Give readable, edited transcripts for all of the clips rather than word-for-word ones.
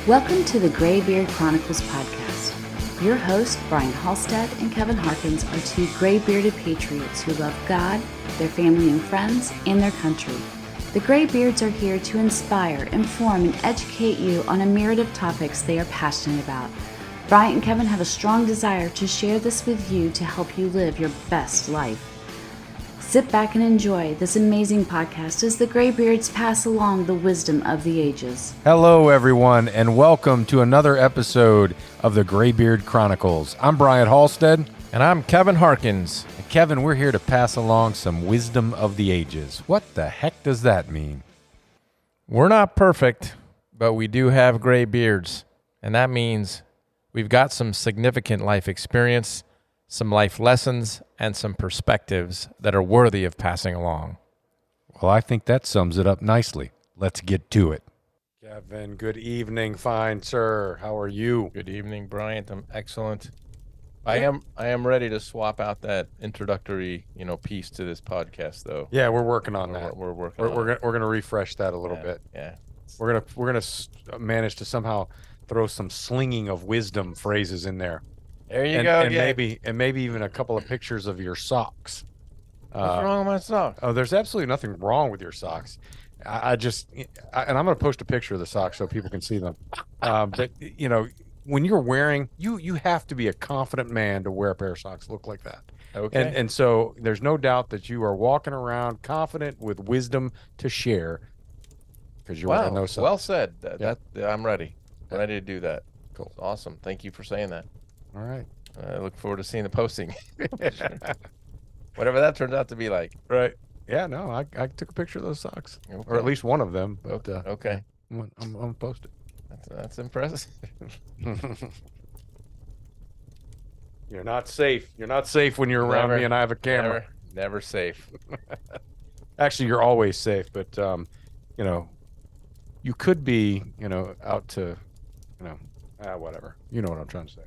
Welcome to the Graybeard Chronicles podcast. Your hosts, Brian Halstead and Kevin Harkins, are two gray-bearded patriots who love God, their family and friends, and their country. The Graybeards are here to inspire, inform, and educate you on a myriad of topics they are passionate about. Brian and Kevin have a strong desire to share this with you to help you live your best life. Sit back and enjoy this amazing podcast as the Graybeards pass along the wisdom of the ages. Hello, everyone, and welcome to another episode of the Graybeard Chronicles. I'm Brian Halstead. And I'm Kevin Harkins. And Kevin, we're here to pass along some wisdom of the ages. What the heck does that mean? We're not perfect, but we do have gray beards. And that means we've got some significant life experience, some life lessons, and some perspectives that are worthy of passing along. Well, I think that sums it up nicely. Let's get to it. Kevin, good evening, fine sir. How are you? Good evening, Bryant. I'm excellent. I am ready to swap out that introductory, piece to this podcast, though. Yeah, we're working on that. We're working on it. We're gonna refresh that a little bit. Yeah. We're gonna manage to somehow throw some slinging of wisdom phrases in there. There you go. And maybe even a couple of pictures of your socks. What's wrong with my socks? Oh, there's absolutely nothing wrong with your socks. And I'm going to post a picture of the socks so people can see them. But when you're wearing, you have to be a confident man to wear a pair of socks that look like that. Okay. And so there's no doubt that you are walking around confident with wisdom to share because you're wearing those socks. Well said. I'm ready. I'm ready to do that. Cool. That's awesome. Thank you for saying that. All right. I look forward to seeing the posting. Whatever that turns out to be like. Right. Yeah, no, I took a picture of those socks. Okay. Or at least one of them. But, okay. I'm going to post it. That's impressive. You're not safe. You're not safe when you're around me and I have a camera. Never safe. Actually, you're always safe. But, you could be, out to, whatever. You know what I'm trying to say.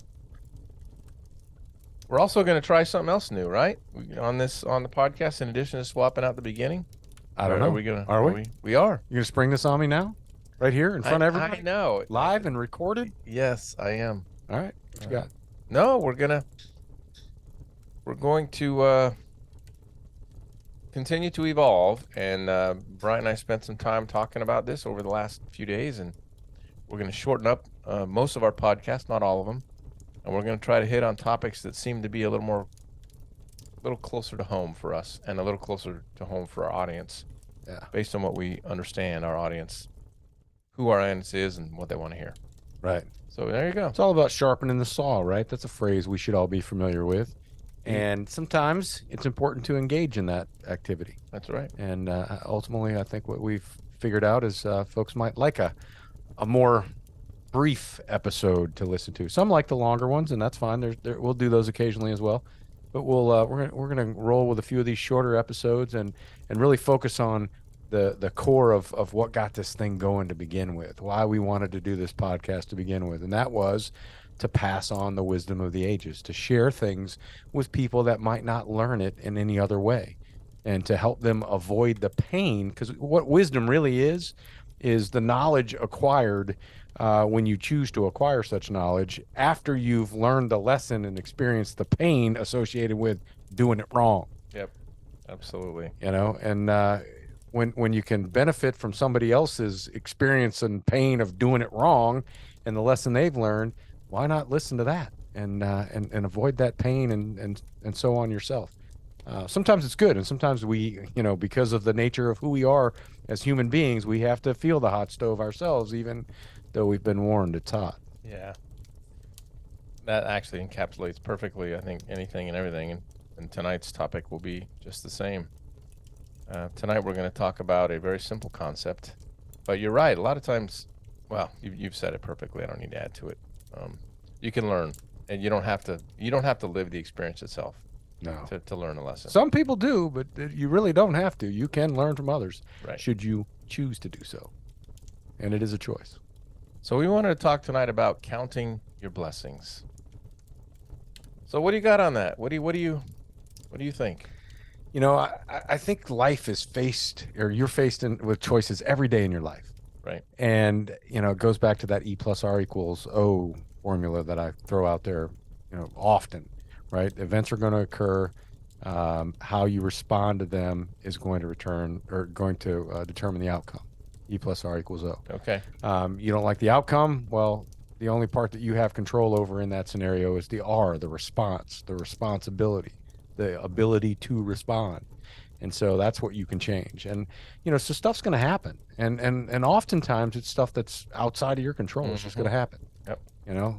We're also going to try something else new, right? On the podcast, in addition to swapping out the beginning. I don't know. Are we? We are. You going to spring this on me now? Right here in front of everybody? I know. Live and recorded? Yes, I am. All right. What you got? No, we're going to continue to evolve. And Brian and I spent some time talking about this over the last few days, and we're going to shorten up most of our podcasts, not all of them. And we're going to try to hit on topics that seem to be a little closer to home for us and a little closer to home for our audience. Yeah. Based on what we understand our audience, who our audience is and what they want to hear. Right. So there you go. It's all about sharpening the saw, right? That's a phrase we should all be familiar with. And sometimes it's important to engage in that activity. That's right. And ultimately, I think what we've figured out is folks might like a more brief episode to listen to. Some like the longer ones, and that's fine. We'll do those occasionally as well. But we're gonna roll with a few of these shorter episodes and really focus on the core of what got this thing going to begin with, why we wanted to do this podcast to begin with, and that was to pass on the wisdom of the ages, to share things with people that might not learn it in any other way, and to help them avoid the pain. Because what wisdom really is the knowledge acquired when you choose to acquire such knowledge after you've learned the lesson and experienced the pain associated with doing it wrong. Yep, absolutely. And when you can benefit from somebody else's experience and pain of doing it wrong and the lesson they've learned, why not listen to that and avoid that pain and so on yourself? Sometimes it's good, and sometimes we, because of the nature of who we are as human beings, we have to feel the hot stove ourselves, even though we've been warned it's hot. Yeah. That actually encapsulates perfectly, I think, anything and everything, and tonight's topic will be just the same. Tonight we're going to talk about a very simple concept, but you're right. A lot of times, well, you've said it perfectly. I don't need to add to it. You can learn, and you don't have to live the experience itself. No. To learn a lesson. Some people do, but you really don't have to. You can learn from others, right, should you choose to do so. And it is a choice. So we wanted to talk tonight about counting your blessings. So what do you got on that? What do you think? I think life is you're faced with choices every day in your life. Right. And, it goes back to that E plus R equals O formula that I throw out there, often, right? Events are going to occur. How you respond to them is going to determine the outcome. E plus R equals O. Okay. You don't like the outcome? Well, the only part that you have control over in that scenario is the R, the response, the responsibility, the ability to respond. And so that's what you can change. And, so stuff's going to happen. And oftentimes it's stuff that's outside of your control. It's just going to happen. Yep.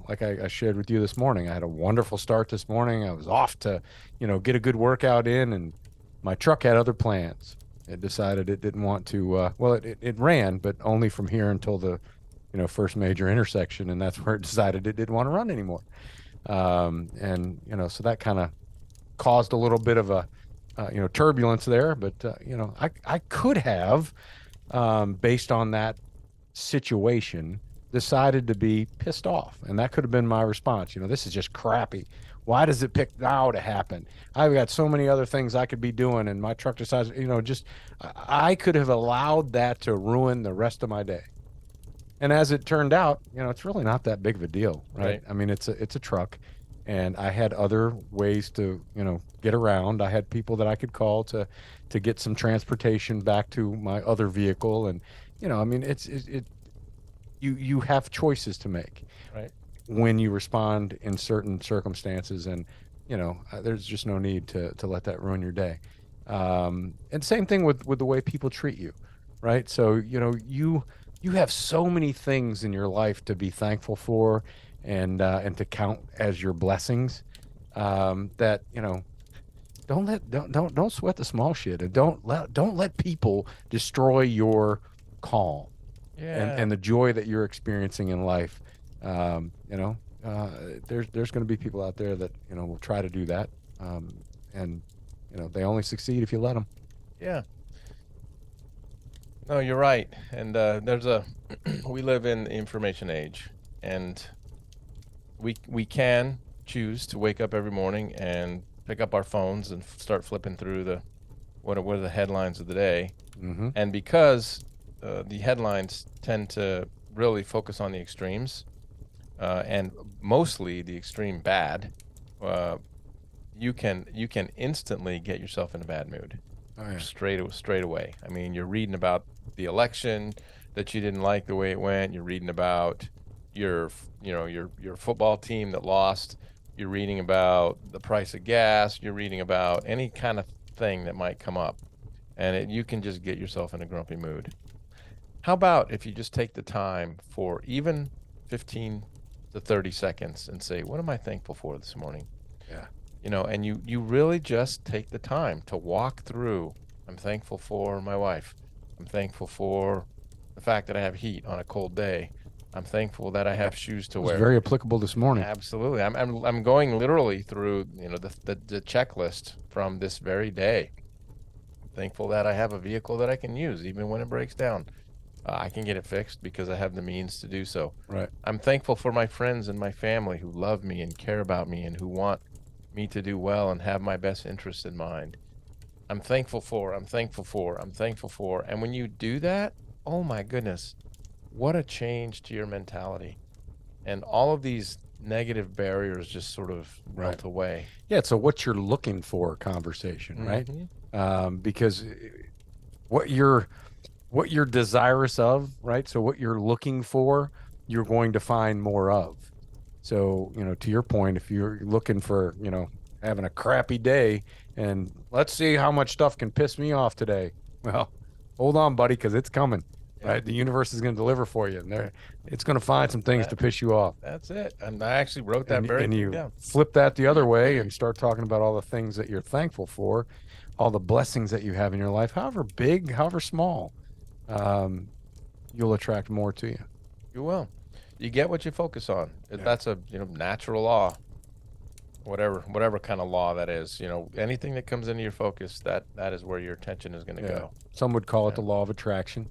Like I shared with you this morning, I had a wonderful start this morning. I was off to, get a good workout in, and my truck had other plans. It decided it didn't want to, it ran, but only from here until the, first major intersection. And that's where it decided it didn't want to run anymore. So that kind of caused a little bit of a, turbulence there, but, I could have, based on that situation, decided to be pissed off. And that could have been my response. This is just crappy. Why does it pick now to happen? I've got so many other things I could be doing, and my truck decides, I could have allowed that to ruin the rest of my day. And as it turned out, it's really not that big of a deal, right? I mean, it's a truck, and I had other ways to, get around. I had people that I could call to get some transportation back to my other vehicle. And, I mean, you have choices to make, right, when you respond in certain circumstances. And, there's just no need to let that ruin your day. And same thing with the way people treat you, right? So, you have so many things in your life to be thankful for, and to count as your blessings, that, don't sweat the small shit, and don't let people destroy your calm. Yeah. And the joy that you're experiencing in life. There's going to be people out there that, will try to do that. And, they only succeed if you let them. Yeah. No, you're right. And we live in the information age, and we can choose to wake up every morning and pick up our phones and start flipping through what are the headlines of the day. Mm-hmm. And because the headlines tend to really focus on the extremes, and mostly the extreme bad, you can instantly get yourself in a bad mood. Oh, yeah. Straight away. I mean, you're reading about the election that you didn't like the way it went. You're reading about your football team that lost. You're reading about the price of gas. You're reading about any kind of thing that might come up, and you can just get yourself in a grumpy mood. How about if you just take the time for even 15 to 30 seconds and say, what am I thankful for this morning? Yeah. And you really just take the time to walk through. I'm thankful for my wife. I'm thankful for the fact that I have heat on a cold day. I'm thankful that I have shoes to wear. It's very applicable this morning. Absolutely. I'm going literally through, the checklist from this very day. I'm thankful that I have a vehicle that I can use even when it breaks down. I can get it fixed because I have the means to do so. Right. I'm thankful for my friends and my family who love me and care about me and who want me to do well and have my best interests in mind. I'm thankful for. And when you do that, oh my goodness, what a change to your mentality. And all of these negative barriers just sort of melt away. Yeah. So what you're looking for conversation, right? Mm-hmm. Because what you're desirous of, right? So what you're looking for, you're going to find more of. So, to your point, if you're looking for, having a crappy day, and let's see how much stuff can piss me off today. Well, hold on, buddy, because it's coming, right? The universe is going to deliver for you, and it's going to find some things to piss you off. That's it. And I actually wrote that and you flip that the other way and start talking about all the things that you're thankful for, all the blessings that you have in your life, however big, however small. You'll attract more to you. You will. You get what you focus on. That's a natural law. Whatever kind of law that is. Anything that comes into your focus, that is where your attention is going to go. Some would call it the law of attraction.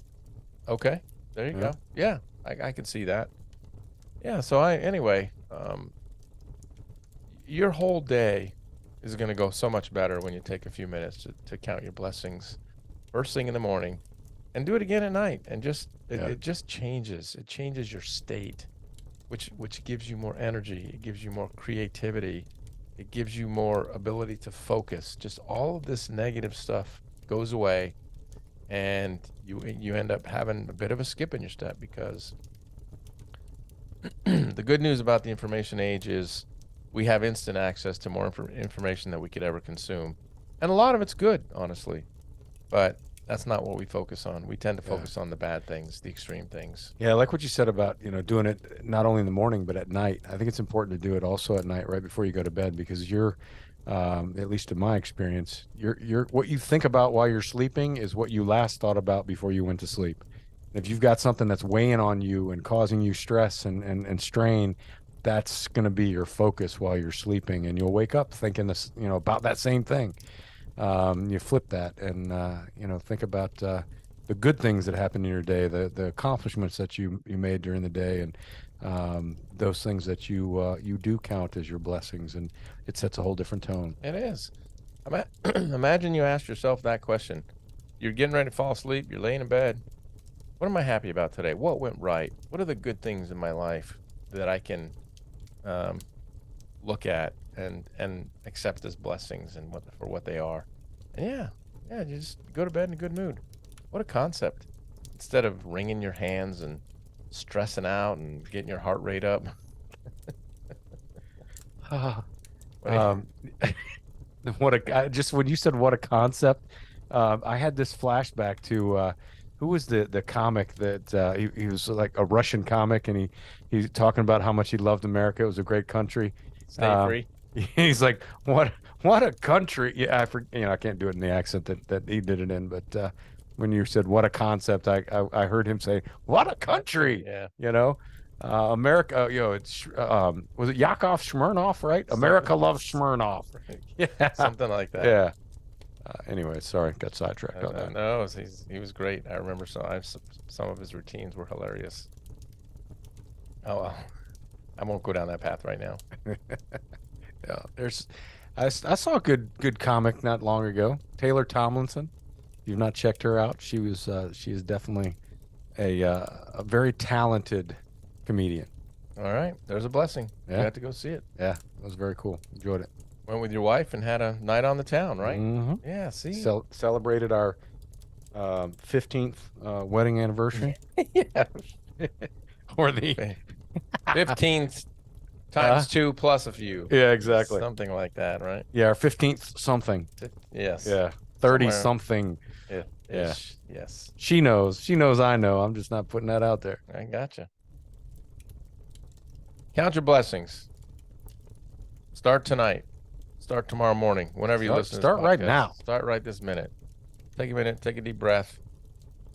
Okay, there you go. Yeah, I can see that. Yeah. So anyway, your whole day is going to go so much better when you take a few minutes to count your blessings first thing in the morning. and do it again at night, and just Yeah. it just changes. It changes your state, which gives you more energy. It gives you more creativity. It gives you more ability to focus. Just all of this negative stuff goes away, and you end up having a bit of a skip in your step, because the good news about the information age is we have instant access to more information than we could ever consume. And a lot of it's good, honestly. But that's not what we focus on. We tend to focus on the bad things, the extreme things. Yeah, like what you said about, doing it not only in the morning but at night. I think it's important to do it also at night, right before you go to bed, because at least in my experience, you're what you think about while you're sleeping is what you last thought about before you went to sleep. If you've got something that's weighing on you and causing you stress and strain, that's going to be your focus while you're sleeping, and you'll wake up thinking this, about that same thing. You flip that and think about the good things that happened in your day, the accomplishments that you made during the day, and those things that you do count as your blessings, and it sets a whole different tone. It is. Imagine you ask yourself that question. You're getting ready to fall asleep. You're laying in bed. What am I happy about today? What went right? What are the good things in my life that I can look at and accept as blessings and for what they are? And you just go to bed in a good mood. What a concept. Instead of wringing your hands and stressing out and getting your heart rate up. Just when you said what a concept, I had this flashback to who was the comic that he was like a Russian comic, and he's talking about how much he loved America. It was a great country. Stay free. He's like, what a country. Yeah, I can't do it in the accent that he did it in, but when you said what a concept, I heard him say, what a country. Yeah. America, it's was it Yakov Smirnoff, right? America loves Smirnoff. Yeah, Something like that. yeah. Anyway, sorry, got sidetracked on that. No, he was great. I remember some of his routines were hilarious. Oh well, I won't go down that path right now. Yeah, I saw a good comic not long ago. Taylor Tomlinson. If you've not checked her out, she is definitely a very talented comedian. All right, there's a blessing. Yeah. You got to go see it. Yeah, it was very cool. Enjoyed it. Went with your wife and had a night on the town, right? Mm-hmm. Yeah. See. Celebrated our 15th wedding anniversary. Yeah. Or the 15th times 2 plus a few. Yeah, exactly. Something like that, right? Yeah, our 15th something. Yes. Yeah, 30 Somewhere. something. Yeah. Yeah. Yes. She knows. I know. I'm just not putting that out there. I gotcha. Count your blessings. Start tonight. Start tomorrow morning. Whenever you listen to this Start right podcast. now. Start right this minute. Take a minute, take a deep breath,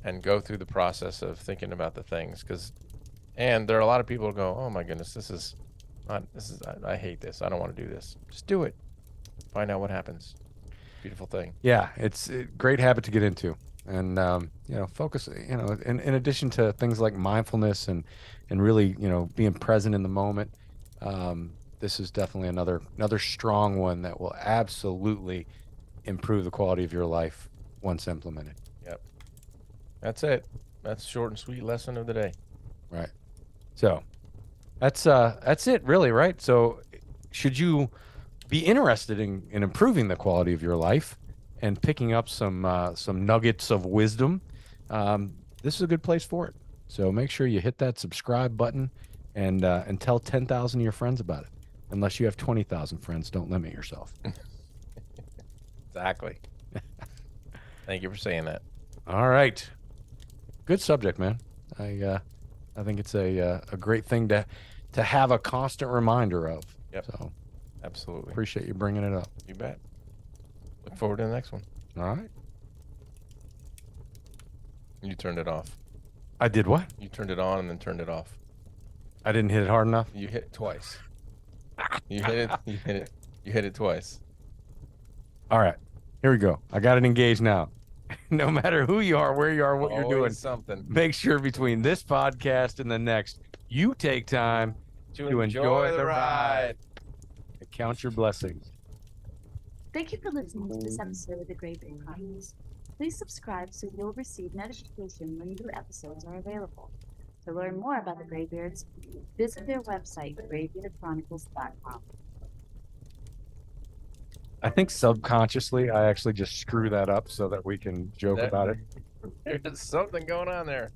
and go through the process of thinking about the things. And there are a lot of people who go, oh my goodness, I hate this. I don't want to do this. Just do it. Find out what happens. Beautiful thing. Yeah, it's a great habit to get into, and focus. In addition to things like mindfulness and really being present in the moment, this is definitely another strong one that will absolutely improve the quality of your life once implemented. Yep. That's it. That's a short and sweet lesson of the day. Right. So that's it really, right? So should you be interested in improving the quality of your life and picking up some nuggets of wisdom, this is a good place for it. So make sure you hit that subscribe button and tell 10,000 of your friends about it. Unless you have 20,000 friends, don't limit yourself. Exactly. Thank you for saying that. All right. Good subject, man. I think it's a great thing to have a constant reminder of. Yep. So Absolutely. appreciate you bringing it up. You bet. Look forward to the next one. All right. You turned it off. I did what? You turned it on and then turned it off. I didn't hit it hard enough. You hit it twice. You hit it. You hit it. You hit it twice. All right. Here we go. I got it engaged now. No matter who you are, where you are, what you're doing, Something. make sure between this podcast and the next, you take time to enjoy the ride. And count your blessings. Thank you for listening to this episode of the Gray Bear Chronicles. Please subscribe so you'll receive notification when new episodes are available. To learn more about the Graybeards, visit their website, graybeardchronicles.com. I think subconsciously I actually just screw that up so that we can joke That- about it. There's something going on there.